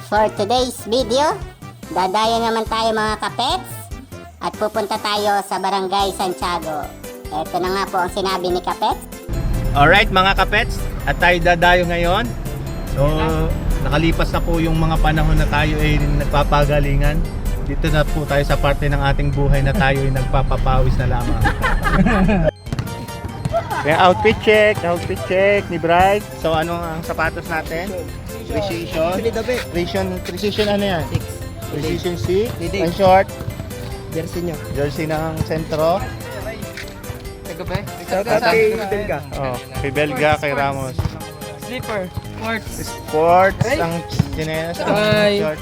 For today's video, dadayo naman tayo mga kapets at pupunta tayo sa Barangay Santiago. Ito na nga po ang sinabi ni Kapets. Alright mga kapets, at tayo dadayo ngayon. So, nakalipas na po yung mga panahon na tayo ay nagpapagalingan. Dito na po tayo sa parte ng ating buhay na tayo ay nagpapapawis na lamang. Kaya outfit check ni Bright. So ano ang sapatos natin? Precision ano yan? Precision 6. Ang short. Jersey ng sentro. Kay Belga, kay Ramos. Slipper, Sports, ang chinelas, ang short.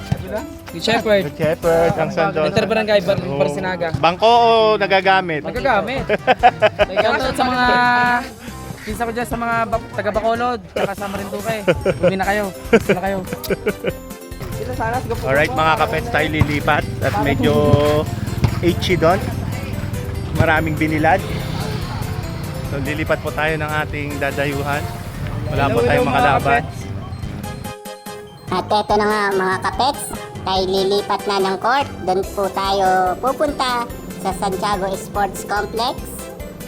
Good Shepherd, Good Shepherd, ang sandos. Interbarangay, Barsinaga. Bangko o nagagamit? Magagamit. Shoutout sa mga pinsa ko dyan sa mga taga Bacolod, kasama rin Duque. Bumi na kayo. Alright mga kapets, tayo lilipat at medyo itchy doon. Maraming binilad. So lilipat po tayo ng ating dadayuhan. Wala po tayong makalaban. At eto na nga mga kapets, tayo lilipat na ng court. Doon po tayo pupunta sa Santiago Sports Complex.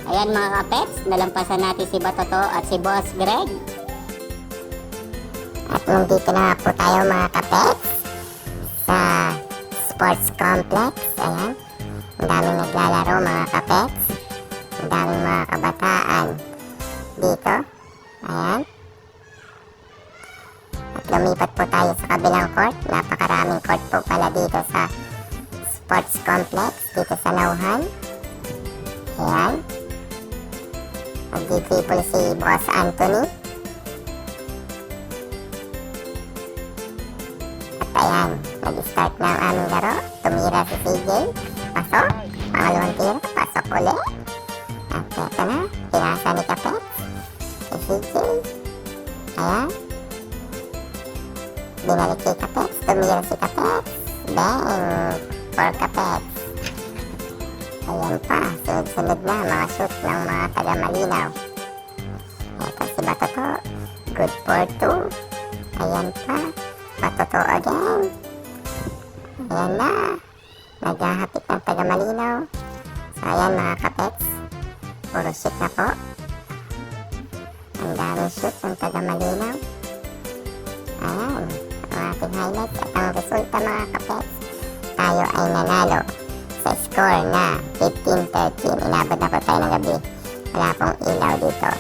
Ayan mga kapets, nalampasan natin si Batoto at si Boss Greg. At nandito na po tayo mga kapets sa Sports Complex. Ayan, ang daming naglalaro mga kapets. Ang daming mga kabataan dito. Ayan. At lumipat po tayo sa kabilang court. Napakaraming court po pala dito sa Sports Complex, dito sa Nauhan. Ayan. Nag-dribble si Boss Anthony. At ayan, nag-start na ang aming laro. Tumira si CJ. Pasok. Pangalawang tira. Pasok ulit. At eto na, pinasa ni Kapets. Si CJ. Ayan. Binalik kay Kapets. Tumira si Kapets. Bang! For Kapets. Ayan pa. Sunod-sunod na mga shoot ng mga taga-Malinaw. Ito si Batoto. Good for 2. Ayan pa. Batoto again. Ayan na. Naghahapit ng taga-Malinaw. So ayan mga Kapets. Puro shoot na po. Ang daming shoot ng taga-Malinaw. Ayan. Ang ating highlights at ang resulta mga Kapets. Tayo ay nanalo sa score na 15-13. Inabot na po tayo ng gabi. Wala pong ilaw dito.